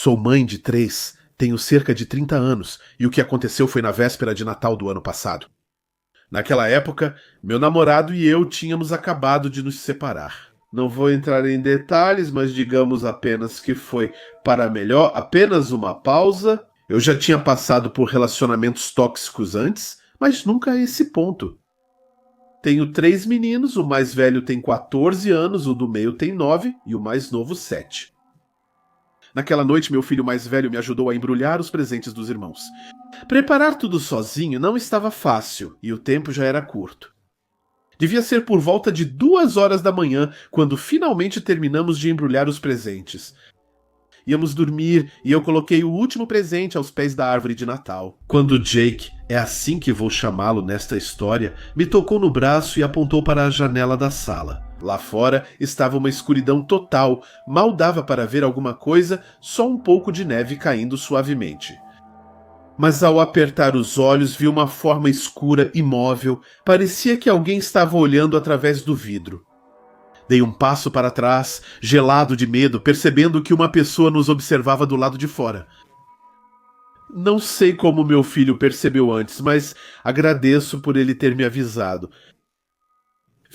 Sou mãe de 3, tenho cerca de 30 anos e o que aconteceu foi na véspera de Natal do ano passado. Naquela época, meu namorado e eu tínhamos acabado de nos separar. Não vou entrar em detalhes, mas digamos apenas que foi para melhor apenas uma pausa. Eu já tinha passado por relacionamentos tóxicos antes, mas nunca a esse ponto. Tenho 3 meninos, o mais velho tem 14 anos, o do meio tem 9 e o mais novo 7. Naquela noite, meu filho mais velho me ajudou a embrulhar os presentes dos irmãos. Preparar tudo sozinho não estava fácil e o tempo já era curto. Devia ser por volta de 2 horas da manhã quando finalmente terminamos de embrulhar os presentes. Íamos dormir e eu coloquei o último presente aos pés da árvore de Natal. Quando Jake, é assim que vou chamá-lo nesta história, me tocou no braço e apontou para a janela da sala. Lá fora estava uma escuridão total, mal dava para ver alguma coisa, só um pouco de neve caindo suavemente. Mas ao apertar os olhos vi uma forma escura, imóvel, parecia que alguém estava olhando através do vidro. Dei um passo para trás, gelado de medo, percebendo que uma pessoa nos observava do lado de fora. Não sei como meu filho percebeu antes, mas agradeço por ele ter me avisado.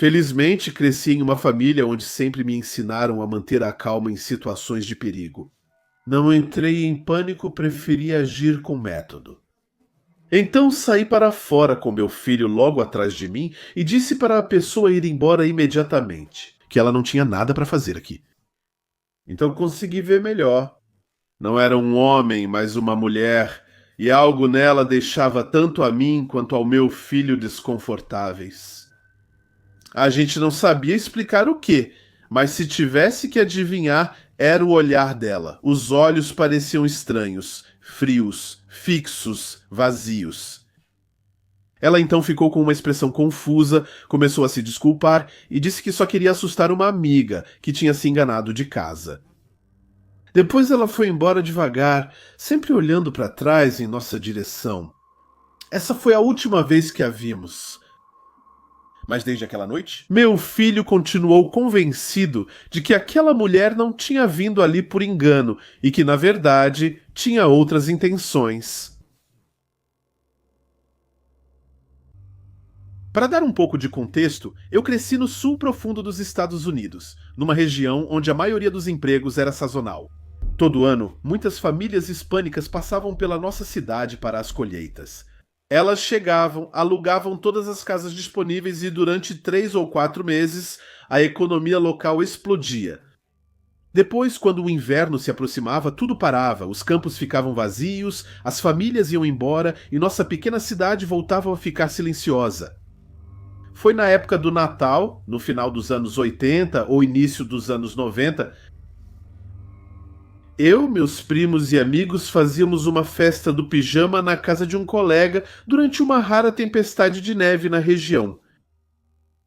Felizmente, cresci em uma família onde sempre me ensinaram a manter a calma em situações de perigo. Não entrei em pânico, preferi agir com método. Então saí para fora com meu filho logo atrás de mim e disse para a pessoa ir embora imediatamente, que ela não tinha nada para fazer aqui. Então consegui ver melhor. Não era um homem, mas uma mulher, e algo nela deixava tanto a mim quanto ao meu filho desconfortáveis. A gente não sabia explicar o quê, mas se tivesse que adivinhar, era o olhar dela. Os olhos pareciam estranhos, frios, fixos, vazios. Ela então ficou com uma expressão confusa, começou a se desculpar e disse que só queria assustar uma amiga que tinha se enganado de casa. Depois ela foi embora devagar, sempre olhando para trás em nossa direção. Essa foi a última vez que a vimos. Mas desde aquela noite, meu filho continuou convencido de que aquela mulher não tinha vindo ali por engano e que, na verdade, tinha outras intenções. Para dar um pouco de contexto, eu cresci no sul profundo dos Estados Unidos, numa região onde a maioria dos empregos era sazonal. Todo ano, muitas famílias hispânicas passavam pela nossa cidade para as colheitas. Elas chegavam, alugavam todas as casas disponíveis e durante 3 ou 4 meses a economia local explodia. Depois, quando o inverno se aproximava, tudo parava, os campos ficavam vazios, as famílias iam embora e nossa pequena cidade voltava a ficar silenciosa. Foi na época do Natal, no final dos anos 80 ou início dos anos 90, eu, meus primos e amigos fazíamos uma festa do pijama na casa de um colega durante uma rara tempestade de neve na região.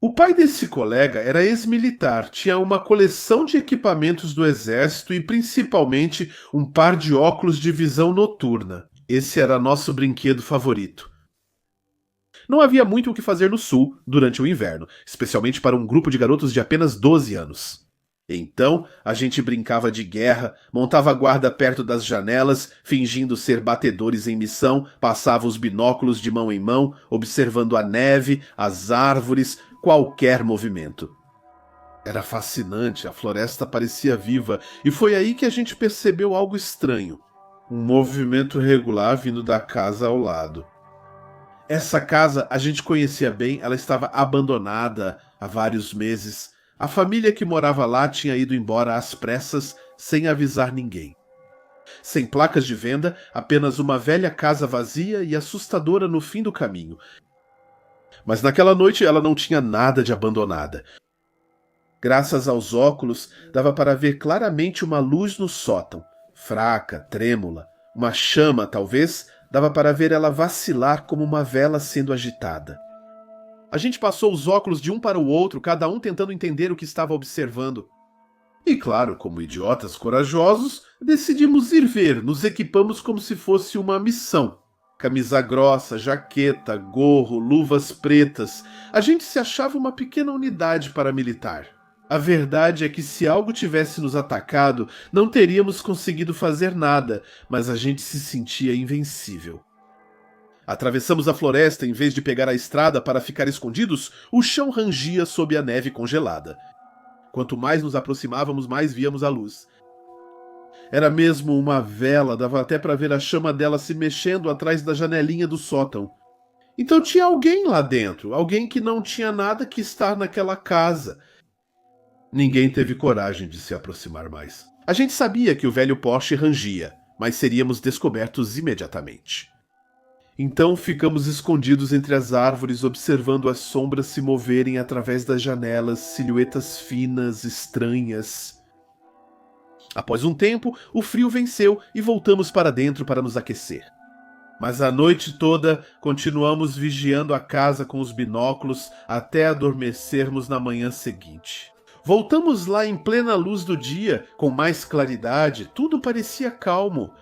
O pai desse colega era ex-militar, tinha uma coleção de equipamentos do exército e principalmente um par de óculos de visão noturna. Esse era nosso brinquedo favorito. Não havia muito o que fazer no sul durante o inverno, especialmente para um grupo de garotos de apenas 12 anos. Então, a gente brincava de guerra, montava guarda perto das janelas, fingindo ser batedores em missão, passava os binóculos de mão em mão, observando a neve, as árvores, qualquer movimento. Era fascinante, a floresta parecia viva, e foi aí que a gente percebeu algo estranho. Um movimento regular vindo da casa ao lado. Essa casa a gente conhecia bem, ela estava abandonada há vários meses. A família que morava lá tinha ido embora às pressas, sem avisar ninguém. Sem placas de venda, apenas uma velha casa vazia e assustadora no fim do caminho. Mas naquela noite ela não tinha nada de abandonada. Graças aos óculos, dava para ver claramente uma luz no sótão, fraca, trêmula, uma chama, talvez. Dava para ver ela vacilar como uma vela sendo agitada. A gente passou os óculos de um para o outro, cada um tentando entender o que estava observando. E claro, como idiotas corajosos, decidimos ir ver, nos equipamos como se fosse uma missão. Camisa grossa, jaqueta, gorro, luvas pretas. A gente se achava uma pequena unidade paramilitar. A verdade é que se algo tivesse nos atacado, não teríamos conseguido fazer nada, mas a gente se sentia invencível. Atravessamos a floresta em vez de pegar a estrada para ficar escondidos, o chão rangia sob a neve congelada. Quanto mais nos aproximávamos, mais víamos a luz. Era mesmo uma vela, dava até para ver a chama dela se mexendo atrás da janelinha do sótão. Então tinha alguém lá dentro, alguém que não tinha nada que estar naquela casa. Ninguém teve coragem de se aproximar mais. A gente sabia que o velho Porsche rangia, mas seríamos descobertos imediatamente. Então ficamos escondidos entre as árvores, observando as sombras se moverem através das janelas, silhuetas finas, estranhas. Após um tempo, o frio venceu e voltamos para dentro para nos aquecer. Mas a noite toda continuamos vigiando a casa com os binóculos até adormecermos na manhã seguinte. Voltamos lá em plena luz do dia, com mais claridade, tudo parecia calmo.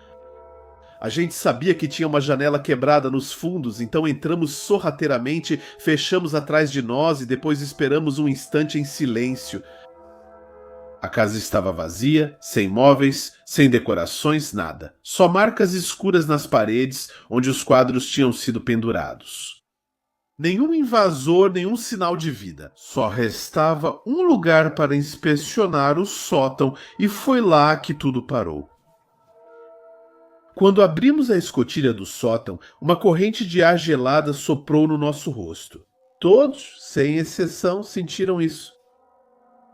A gente sabia que tinha uma janela quebrada nos fundos, então entramos sorrateiramente, fechamos atrás de nós e depois esperamos um instante em silêncio. A casa estava vazia, sem móveis, sem decorações, nada. Só marcas escuras nas paredes, onde os quadros tinham sido pendurados. Nenhum invasor, nenhum sinal de vida. Só restava um lugar para inspecionar o sótão e foi lá que tudo parou. Quando abrimos a escotilha do sótão, uma corrente de ar gelada soprou no nosso rosto. Todos, sem exceção, sentiram isso.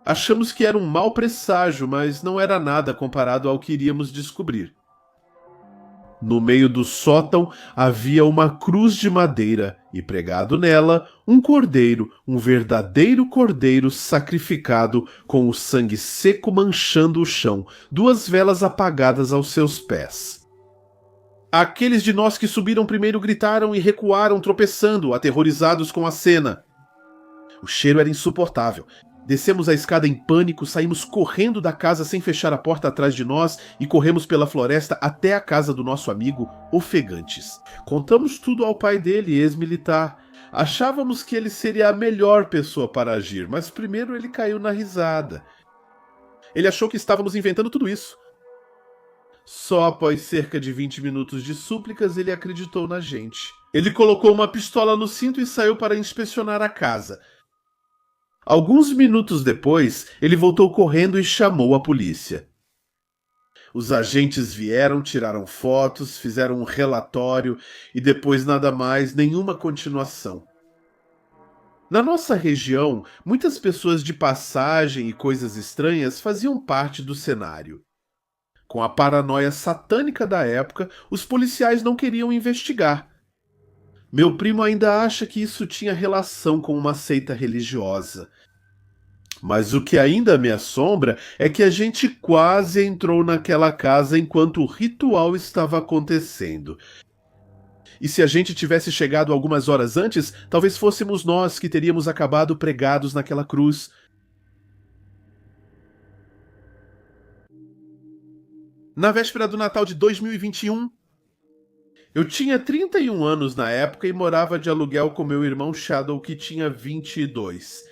Achamos que era um mau presságio, mas não era nada comparado ao que iríamos descobrir. No meio do sótão havia uma cruz de madeira e pregado nela um cordeiro, um verdadeiro cordeiro sacrificado com o sangue seco manchando o chão, duas velas apagadas aos seus pés. Aqueles de nós que subiram primeiro gritaram e recuaram tropeçando, aterrorizados com a cena. O cheiro era insuportável. Descemos a escada em pânico, saímos correndo da casa sem fechar a porta atrás de nós e corremos pela floresta até a casa do nosso amigo Ofegantes. Contamos tudo ao pai dele, ex-militar. Achávamos que ele seria a melhor pessoa para agir, mas primeiro ele caiu na risada. Ele achou que estávamos inventando tudo isso. Só após cerca de 20 minutos de súplicas ele acreditou na gente. Ele colocou uma pistola no cinto e saiu para inspecionar a casa. Alguns minutos depois, ele voltou correndo e chamou a polícia. Os agentes vieram, tiraram fotos, fizeram um relatório e depois nada mais, nenhuma continuação. Na nossa região, muitas pessoas de passagem e coisas estranhas faziam parte do cenário. Com a paranoia satânica da época, os policiais não queriam investigar. Meu primo ainda acha que isso tinha relação com uma seita religiosa. Mas o que ainda me assombra é que a gente quase entrou naquela casa enquanto o ritual estava acontecendo. E se a gente tivesse chegado algumas horas antes, talvez fôssemos nós que teríamos acabado pregados naquela cruz. Na véspera do Natal de 2021, eu tinha 31 anos na época e morava de aluguel com meu irmão Shadow, que tinha 22.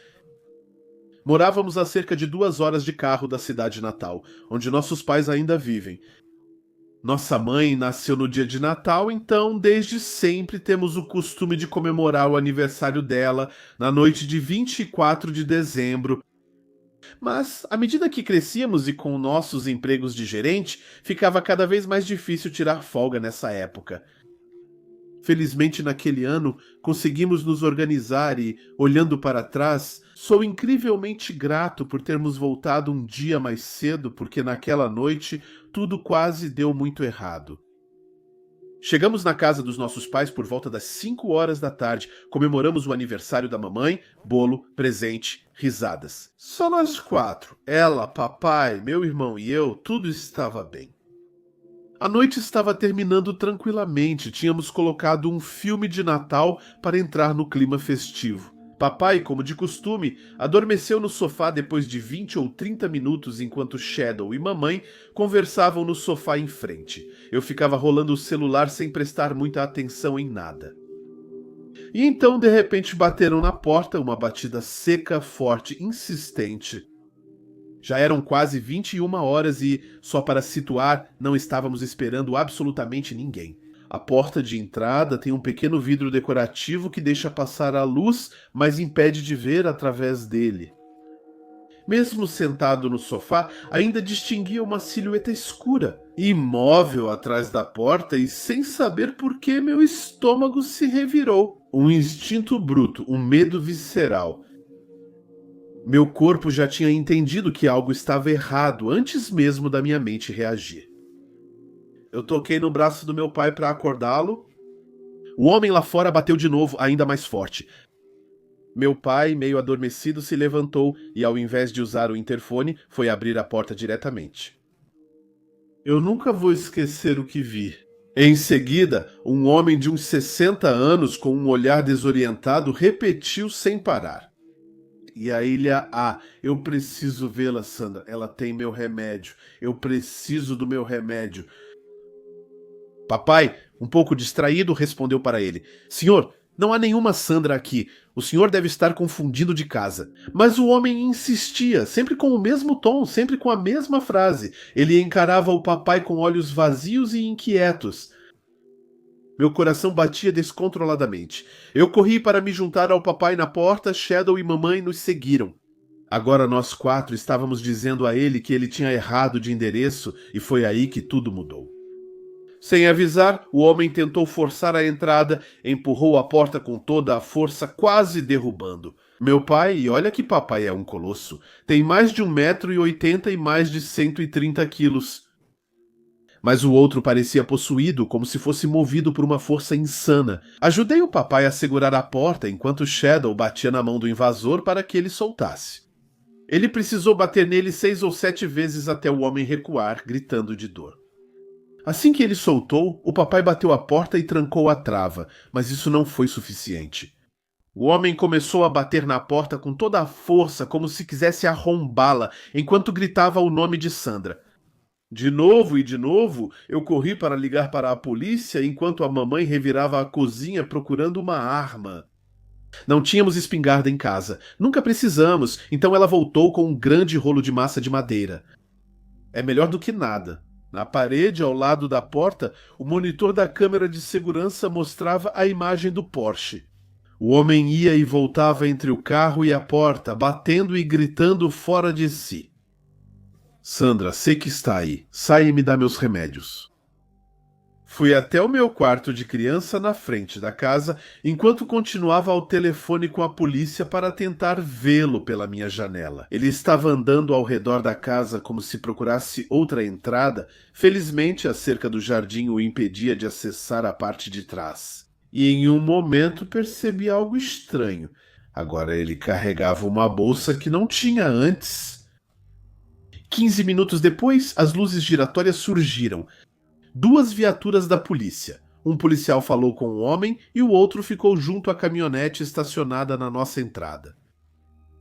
Morávamos a cerca de 2 horas de carro da cidade natal, onde nossos pais ainda vivem. Nossa mãe nasceu no dia de Natal, então desde sempre temos o costume de comemorar o aniversário dela na noite de 24 de dezembro. Mas, à medida que crescíamos e com nossos empregos de gerente, ficava cada vez mais difícil tirar folga nessa época. Felizmente, naquele ano, conseguimos nos organizar e, olhando para trás, sou incrivelmente grato por termos voltado um dia mais cedo, porque naquela noite tudo quase deu muito errado. Chegamos na casa dos nossos pais por volta das 5 horas da tarde, comemoramos o aniversário da mamãe, bolo, presente, risadas. Só nós 4, ela, papai, meu irmão e eu, tudo estava bem. A noite estava terminando tranquilamente, tínhamos colocado um filme de Natal para entrar no clima festivo. Papai, como de costume, adormeceu no sofá depois de 20 ou 30 minutos enquanto Shadow e mamãe conversavam no sofá em frente. Eu ficava rolando o celular sem prestar muita atenção em nada. E então, de repente, bateram na porta, uma batida seca, forte, insistente. Já eram quase 21 horas e, só para situar, não estávamos esperando absolutamente ninguém. A porta de entrada tem um pequeno vidro decorativo que deixa passar a luz, mas impede de ver através dele. Mesmo sentado no sofá, ainda distinguia uma silhueta escura, imóvel atrás da porta, e sem saber por que meu estômago se revirou. Um instinto bruto, um medo visceral. Meu corpo já tinha entendido que algo estava errado antes mesmo da minha mente reagir. Eu toquei no braço do meu pai para acordá-lo. O homem lá fora bateu de novo, ainda mais forte. Meu pai, meio adormecido, se levantou e, ao invés de usar o interfone, foi abrir a porta diretamente. Eu nunca vou esquecer o que vi. Em seguida, um homem de uns 60 anos, com um olhar desorientado, repetiu sem parar. E a ilha A, eu preciso vê-la, Sandra. Ela tem meu remédio. Eu preciso do meu remédio. Papai, um pouco distraído, respondeu para ele. Senhor, não há nenhuma Sandra aqui. O senhor deve estar confundindo de casa. Mas o homem insistia, sempre com o mesmo tom, sempre com a mesma frase. Ele encarava o papai com olhos vazios e inquietos. Meu coração batia descontroladamente. Eu corri para me juntar ao papai na porta, Shadow e mamãe nos seguiram. Agora nós 4 estávamos dizendo a ele que ele tinha errado de endereço e foi aí que tudo mudou. Sem avisar, o homem tentou forçar a entrada, empurrou a porta com toda a força, quase derrubando. Meu pai, e olha que papai é um colosso, tem mais de 1,80 m e mais de 130 quilos. Mas o outro parecia possuído, como se fosse movido por uma força insana. Ajudei o papai a segurar a porta enquanto Shadow batia na mão do invasor para que ele soltasse. Ele precisou bater nele 6 ou 7 vezes até o homem recuar, gritando de dor. Assim que ele soltou, o papai bateu a porta e trancou a trava, mas isso não foi suficiente. O homem começou a bater na porta com toda a força, como se quisesse arrombá-la, enquanto gritava o nome de Sandra. De novo e de novo, eu corri para ligar para a polícia enquanto a mamãe revirava a cozinha procurando uma arma. Não tínhamos espingarda em casa. Nunca precisamos, então ela voltou com um grande rolo de massa de madeira. É melhor do que nada. Na parede, ao lado da porta, o monitor da câmera de segurança mostrava a imagem do Porsche. O homem ia e voltava entre o carro e a porta, batendo e gritando fora de si. Sandra, sei que está aí. Sai e me dá meus remédios. Fui até o meu quarto de criança na frente da casa, enquanto continuava ao telefone com a polícia para tentar vê-lo pela minha janela. Ele estava andando ao redor da casa como se procurasse outra entrada. Felizmente, a cerca do jardim o impedia de acessar a parte de trás. E em um momento percebi algo estranho. Agora ele carregava uma bolsa que não tinha antes. 15 minutos depois, as luzes giratórias surgiram. 2 viaturas da polícia. Um policial falou com o homem e o outro ficou junto à caminhonete estacionada na nossa entrada.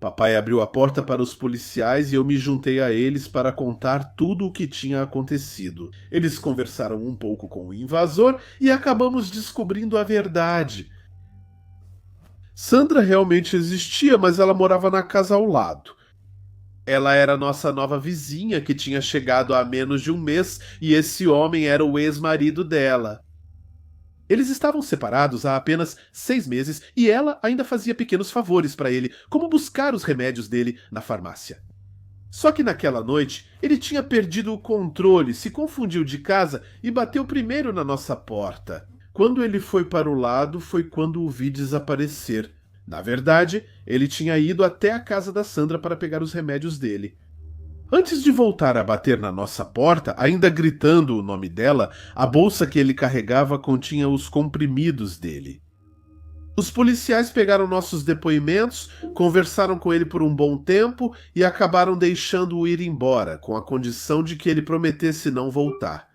Papai abriu a porta para os policiais e eu me juntei a eles para contar tudo o que tinha acontecido. Eles conversaram um pouco com o invasor e acabamos descobrindo a verdade. Sandra realmente existia, mas ela morava na casa ao lado. Ela era nossa nova vizinha que tinha chegado há menos de um mês e esse homem era o ex-marido dela. Eles estavam separados há apenas 6 meses e ela ainda fazia pequenos favores para ele, como buscar os remédios dele na farmácia. Só que naquela noite ele tinha perdido o controle, se confundiu de casa e bateu primeiro na nossa porta. Quando ele foi para o lado foi quando o vi desaparecer. Na verdade, ele tinha ido até a casa da Sandra para pegar os remédios dele. Antes de voltar a bater na nossa porta, ainda gritando o nome dela, a bolsa que ele carregava continha os comprimidos dele. Os policiais pegaram nossos depoimentos, conversaram com ele por um bom tempo e acabaram deixando-o ir embora, com a condição de que ele prometesse não voltar.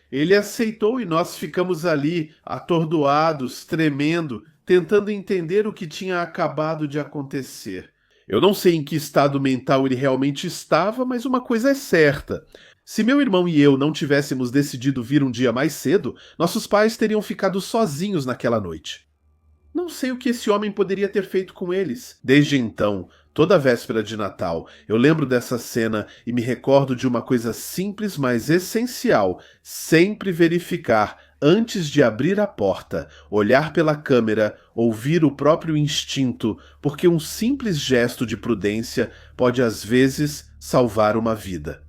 Ele aceitou e nós ficamos ali, atordoados, tremendo, tentando entender o que tinha acabado de acontecer. Eu não sei em que estado mental ele realmente estava, mas uma coisa é certa. Se meu irmão e eu não tivéssemos decidido vir um dia mais cedo, nossos pais teriam ficado sozinhos naquela noite. Não sei o que esse homem poderia ter feito com eles. Desde então, toda véspera de Natal, eu lembro dessa cena e me recordo de uma coisa simples, mas essencial: sempre verificar antes de abrir a porta, olhar pela câmera, ouvir o próprio instinto, porque um simples gesto de prudência pode às vezes salvar uma vida.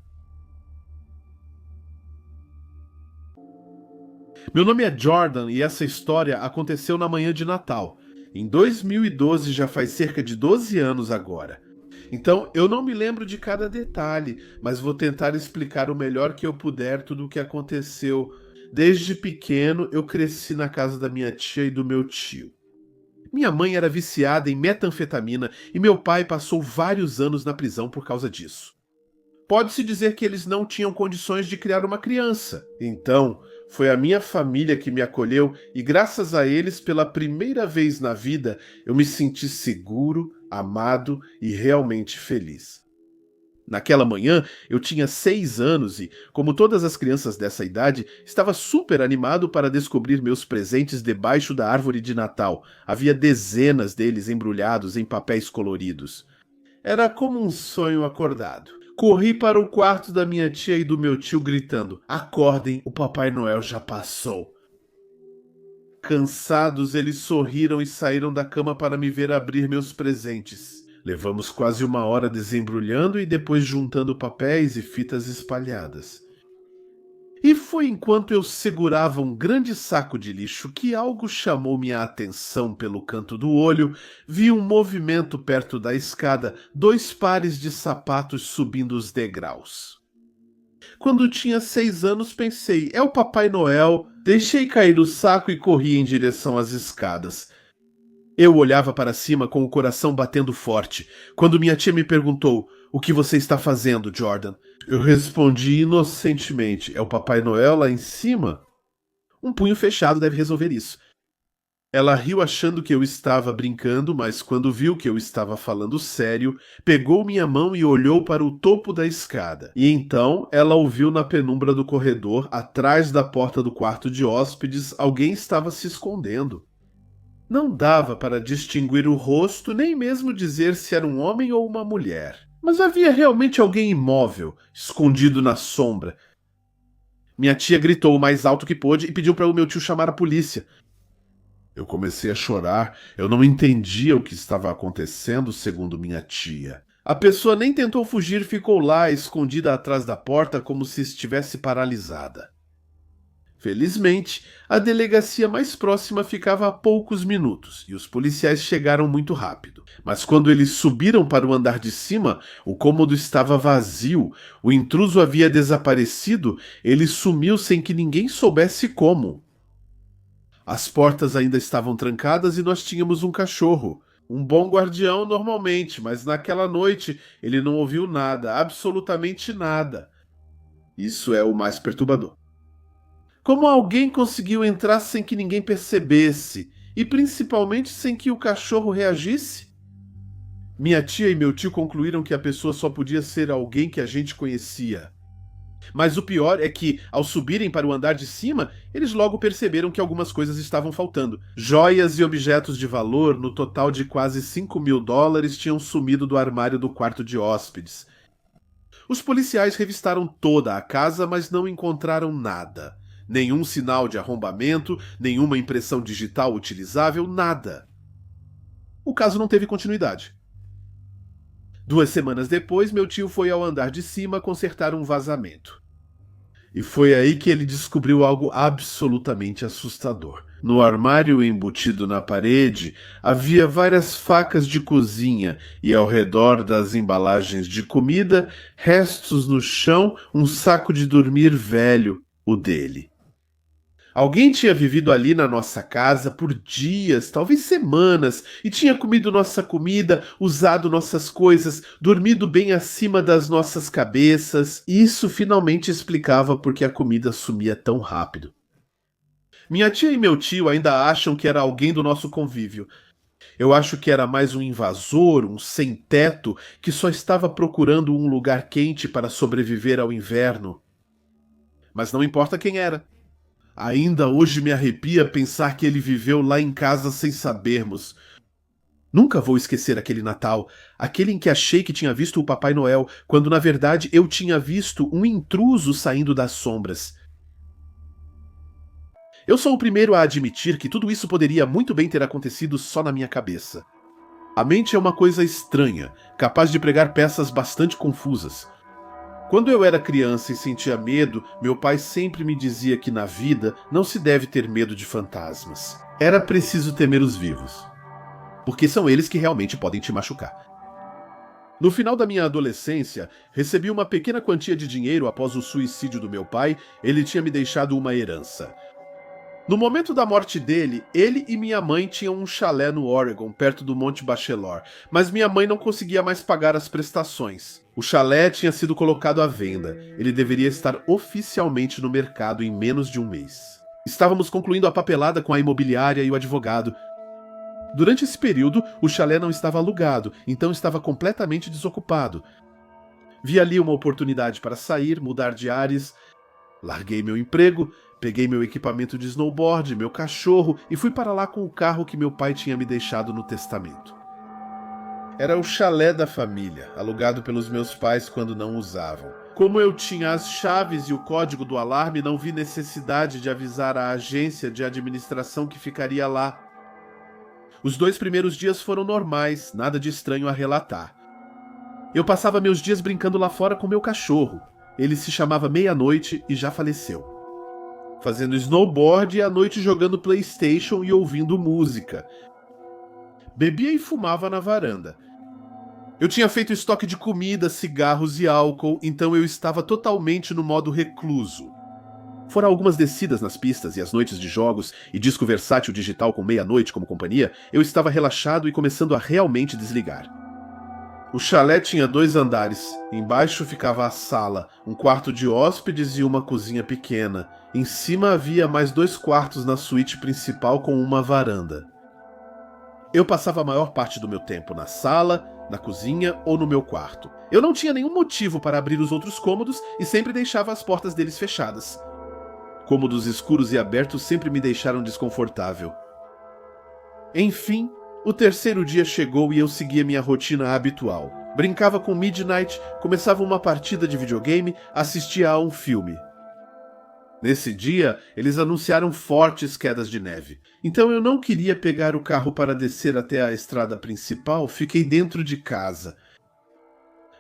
Meu nome é Jordan e essa história aconteceu na manhã de Natal. Em 2012, já faz cerca de 12 anos agora. Então, eu não me lembro de cada detalhe, mas vou tentar explicar o melhor que eu puder tudo o que aconteceu. Desde pequeno, eu cresci na casa da minha tia e do meu tio. Minha mãe era viciada em metanfetamina e meu pai passou vários anos na prisão por causa disso. Pode-se dizer que eles não tinham condições de criar uma criança. Então, foi a minha família que me acolheu e, graças a eles, pela primeira vez na vida, eu me senti seguro, amado e realmente feliz. Naquela manhã, eu tinha 6 anos e, como todas as crianças dessa idade, estava super animado para descobrir meus presentes debaixo da árvore de Natal. Havia dezenas deles embrulhados em papéis coloridos. Era como um sonho acordado. Corri para o quarto da minha tia e do meu tio gritando: "Acordem, o Papai Noel já passou." Cansados, eles sorriram e saíram da cama para me ver abrir meus presentes. Levamos quase uma hora desembrulhando e depois juntando papéis e fitas espalhadas. E foi enquanto eu segurava um grande saco de lixo que algo chamou minha atenção pelo canto do olho. Vi um movimento perto da escada, 2 pares de sapatos subindo os degraus. Quando tinha 6 anos, pensei: é o Papai Noel. Deixei cair o saco e corri em direção às escadas. Eu olhava para cima com o coração batendo forte, quando minha tia me perguntou: "O que você está fazendo, Jordan?" Eu respondi inocentemente: "É o Papai Noel lá em cima?" Um punho fechado deve resolver isso. Ela riu achando que eu estava brincando, mas quando viu que eu estava falando sério, pegou minha mão e olhou para o topo da escada. E então ela ouviu na penumbra do corredor, atrás da porta do quarto de hóspedes, alguém estava se escondendo. Não dava para distinguir o rosto, nem mesmo dizer se era um homem ou uma mulher. Mas havia realmente alguém imóvel, escondido na sombra. Minha tia gritou o mais alto que pôde e pediu para o meu tio chamar a polícia. Eu comecei a chorar, eu não entendia o que estava acontecendo, segundo minha tia. A pessoa nem tentou fugir, ficou lá, escondida atrás da porta, como se estivesse paralisada. Felizmente, a delegacia mais próxima ficava a poucos minutos e os policiais chegaram muito rápido. Mas quando eles subiram para o andar de cima, o cômodo estava vazio, o intruso havia desaparecido, ele sumiu sem que ninguém soubesse como. As portas ainda estavam trancadas e nós tínhamos um cachorro. Um bom guardião normalmente, mas naquela noite ele não ouviu nada, absolutamente nada. Isso é o mais perturbador. Como alguém conseguiu entrar sem que ninguém percebesse, e principalmente sem que o cachorro reagisse? Minha tia e meu tio concluíram que a pessoa só podia ser alguém que a gente conhecia. Mas o pior é que, ao subirem para o andar de cima, eles logo perceberam que algumas coisas estavam faltando. Joias e objetos de valor, no total de quase $5.000, tinham sumido do armário do quarto de hóspedes. Os policiais revistaram toda a casa, mas não encontraram nada. Nenhum sinal de arrombamento, nenhuma impressão digital utilizável, nada. O caso não teve continuidade. 2 semanas depois, meu tio foi ao andar de cima consertar um vazamento. E foi aí que ele descobriu algo absolutamente assustador. No armário embutido na parede, havia várias facas de cozinha e ao redor das embalagens de comida, restos no chão, um saco de dormir velho, o dele. Alguém tinha vivido ali na nossa casa por dias, talvez semanas, e tinha comido nossa comida, usado nossas coisas, dormido bem acima das nossas cabeças. E isso finalmente explicava por que a comida sumia tão rápido. Minha tia e meu tio ainda acham que era alguém do nosso convívio. Eu acho que era mais um invasor, um sem-teto, que só estava procurando um lugar quente para sobreviver ao inverno. Mas não importa quem era. Ainda hoje me arrepia pensar que ele viveu lá em casa sem sabermos. Nunca vou esquecer aquele Natal, aquele em que achei que tinha visto o Papai Noel, quando na verdade eu tinha visto um intruso saindo das sombras. Eu sou o primeiro a admitir que tudo isso poderia muito bem ter acontecido só na minha cabeça. A mente é uma coisa estranha, capaz de pregar peças bastante confusas. Quando eu era criança e sentia medo, meu pai sempre me dizia que na vida não se deve ter medo de fantasmas. Era preciso temer os vivos, porque são eles que realmente podem te machucar. No final da minha adolescência, recebi uma pequena quantia de dinheiro após o suicídio do meu pai. Ele tinha me deixado uma herança. No momento da morte dele, ele e minha mãe tinham um chalé no Oregon, perto do Monte Bachelor, mas minha mãe não conseguia mais pagar as prestações. O chalé tinha sido colocado à venda. Ele deveria estar oficialmente no mercado em menos de um mês. Estávamos concluindo a papelada com a imobiliária e o advogado. Durante esse período, o chalé não estava alugado, então estava completamente desocupado. Vi ali uma oportunidade para sair, mudar de ares. Larguei meu emprego, peguei meu equipamento de snowboard, meu cachorro e fui para lá com o carro que meu pai tinha me deixado no testamento. Era o chalé da família, alugado pelos meus pais quando não usavam. Como eu tinha as chaves e o código do alarme, não vi necessidade de avisar a agência de administração que ficaria lá. Os 2 primeiros dias foram normais, nada de estranho a relatar. Eu passava meus dias brincando lá fora com meu cachorro. Ele se chamava Meia-Noite e já faleceu. Fazendo snowboard e à noite jogando PlayStation e ouvindo música. Bebia e fumava na varanda. Eu tinha feito estoque de comida, cigarros e álcool, então eu estava totalmente no modo recluso. Fora algumas descidas nas pistas e as noites de jogos e disco versátil digital com Meia-Noite como companhia, eu estava relaxado e começando a realmente desligar. O chalé tinha 2 andares. Embaixo ficava a sala, um quarto de hóspedes e uma cozinha pequena. Em cima havia mais 2 quartos na suíte principal com uma varanda. Eu passava a maior parte do meu tempo na sala, na cozinha ou no meu quarto. Eu não tinha nenhum motivo para abrir os outros cômodos e sempre deixava as portas deles fechadas. Cômodos escuros e abertos sempre me deixaram desconfortável. Enfim, o 3º dia chegou e eu seguia minha rotina habitual. Brincava com Midnight, começava uma partida de videogame, assistia a um filme. Nesse dia, eles anunciaram fortes quedas de neve. Então eu não queria pegar o carro para descer até a estrada principal, fiquei dentro de casa.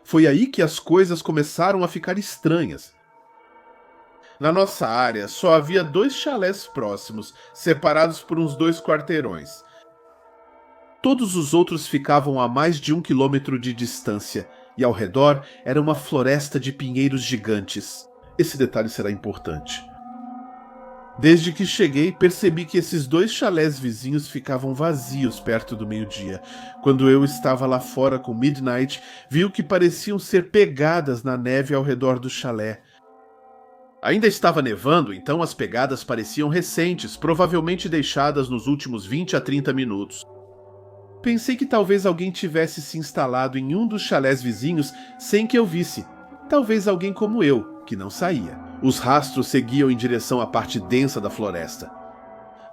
Foi aí que as coisas começaram a ficar estranhas. Na nossa área, só havia 2 chalés próximos, separados por uns 2 quarteirões. Todos os outros ficavam a mais de 1 quilômetro de distância, e ao redor era uma floresta de pinheiros gigantes. Esse detalhe será importante. Desde que cheguei, percebi que esses 2 chalés vizinhos ficavam vazios perto do meio-dia. Quando eu estava lá fora com Midnight, vi o que pareciam ser pegadas na neve ao redor do chalé. Ainda estava nevando, então as pegadas pareciam recentes, provavelmente deixadas nos últimos 20 a 30 minutos. Pensei que talvez alguém tivesse se instalado em um dos chalés vizinhos sem que eu visse. Talvez alguém como eu, que não saía. Os rastros seguiam em direção à parte densa da floresta.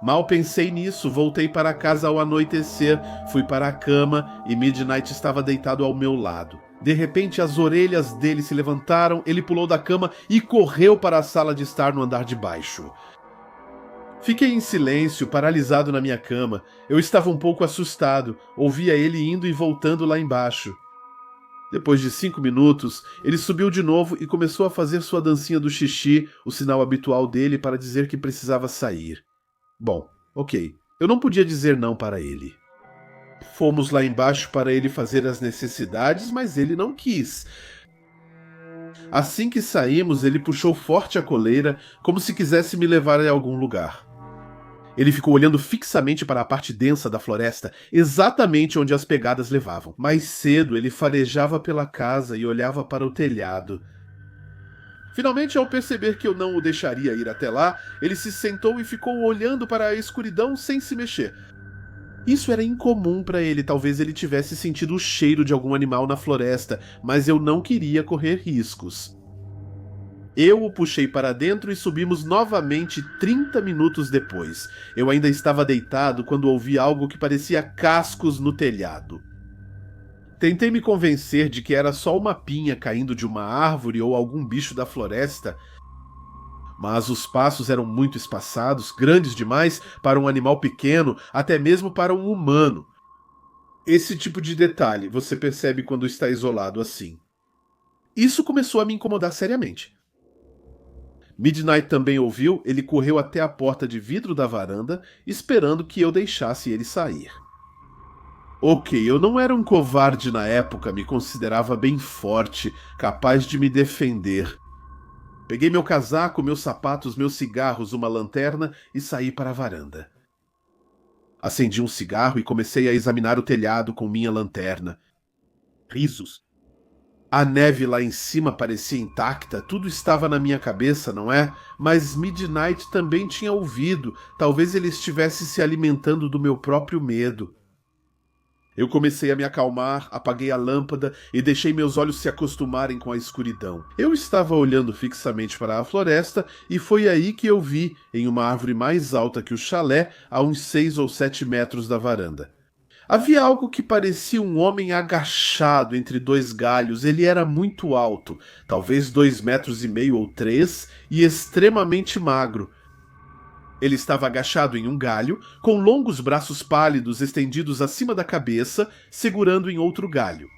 Mal pensei nisso, voltei para casa ao anoitecer, fui para a cama e Midnight estava deitado ao meu lado. De repente, as orelhas dele se levantaram, ele pulou da cama e correu para a sala de estar no andar de baixo. Fiquei em silêncio, paralisado na minha cama. Eu estava um pouco assustado, ouvia ele indo e voltando lá embaixo. Depois de 5 minutos, ele subiu de novo e começou a fazer sua dancinha do xixi, o sinal habitual dele para dizer que precisava sair. Bom, ok, eu não podia dizer não para ele. Fomos lá embaixo para ele fazer as necessidades, mas ele não quis. Assim que saímos, ele puxou forte a coleira, como se quisesse me levar a algum lugar. Ele ficou olhando fixamente para a parte densa da floresta, exatamente onde as pegadas levavam. Mais cedo, ele farejava pela casa e olhava para o telhado. Finalmente, ao perceber que eu não o deixaria ir até lá, ele se sentou e ficou olhando para a escuridão sem se mexer. Isso era incomum para ele, talvez ele tivesse sentido o cheiro de algum animal na floresta, mas eu não queria correr riscos. Eu o puxei para dentro e subimos novamente 30 minutos depois. Eu ainda estava deitado quando ouvi algo que parecia cascos no telhado. Tentei me convencer de que era só uma pinha caindo de uma árvore ou algum bicho da floresta, mas os passos eram muito espaçados, grandes demais para um animal pequeno, até mesmo para um humano. Esse tipo de detalhe você percebe quando está isolado assim. Isso começou a me incomodar seriamente. Midnight também ouviu, ele correu até a porta de vidro da varanda, esperando que eu deixasse ele sair. Ok, eu não era um covarde na época, me considerava bem forte, capaz de me defender. Peguei meu casaco, meus sapatos, meus cigarros, uma lanterna e saí para a varanda. Acendi um cigarro e comecei a examinar o telhado com minha lanterna. Risos. A neve lá em cima parecia intacta, tudo estava na minha cabeça, não é? Mas Midnight também tinha ouvido, talvez ele estivesse se alimentando do meu próprio medo. Eu comecei a me acalmar, apaguei a lâmpada e deixei meus olhos se acostumarem com a escuridão. Eu estava olhando fixamente para a floresta e foi aí que eu vi, em uma árvore mais alta que o chalé, a uns 6 ou 7 metros da varanda. Havia algo que parecia um homem agachado entre dois galhos. Ele era muito alto, talvez 2,5 metros ou 3, e extremamente magro. Ele estava agachado em um galho, com longos braços pálidos estendidos acima da cabeça, segurando em outro galho.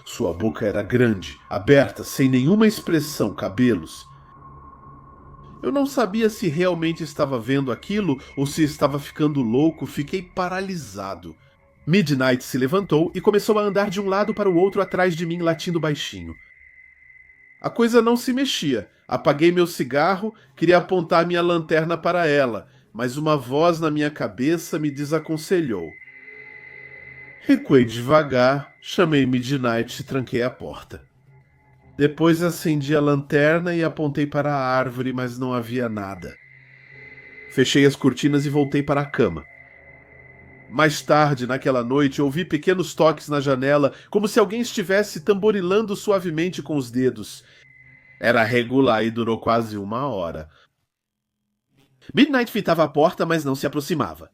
Sua boca era grande, aberta, sem nenhuma expressão, cabelos. Eu não sabia se realmente estava vendo aquilo ou se estava ficando louco, fiquei paralisado. Midnight se levantou e começou a andar de um lado para o outro atrás de mim, latindo baixinho. A coisa não se mexia. Apaguei meu cigarro, queria apontar minha lanterna para ela, mas uma voz na minha cabeça me desaconselhou. Recuei devagar, chamei Midnight e tranquei a porta. Depois acendi a lanterna e apontei para a árvore, mas não havia nada. Fechei as cortinas e voltei para a cama. Mais tarde, naquela noite, ouvi pequenos toques na janela, como se alguém estivesse tamborilando suavemente com os dedos. Era regular e durou quase 1 hora. Midnight fitava a porta, mas não se aproximava.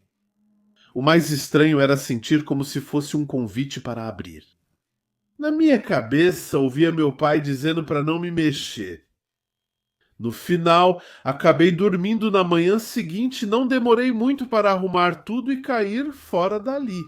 O mais estranho era sentir como se fosse um convite para abrir. Na minha cabeça, ouvia meu pai dizendo para não me mexer. No final, acabei dormindo na manhã seguinte e não demorei muito para arrumar tudo e cair fora dali.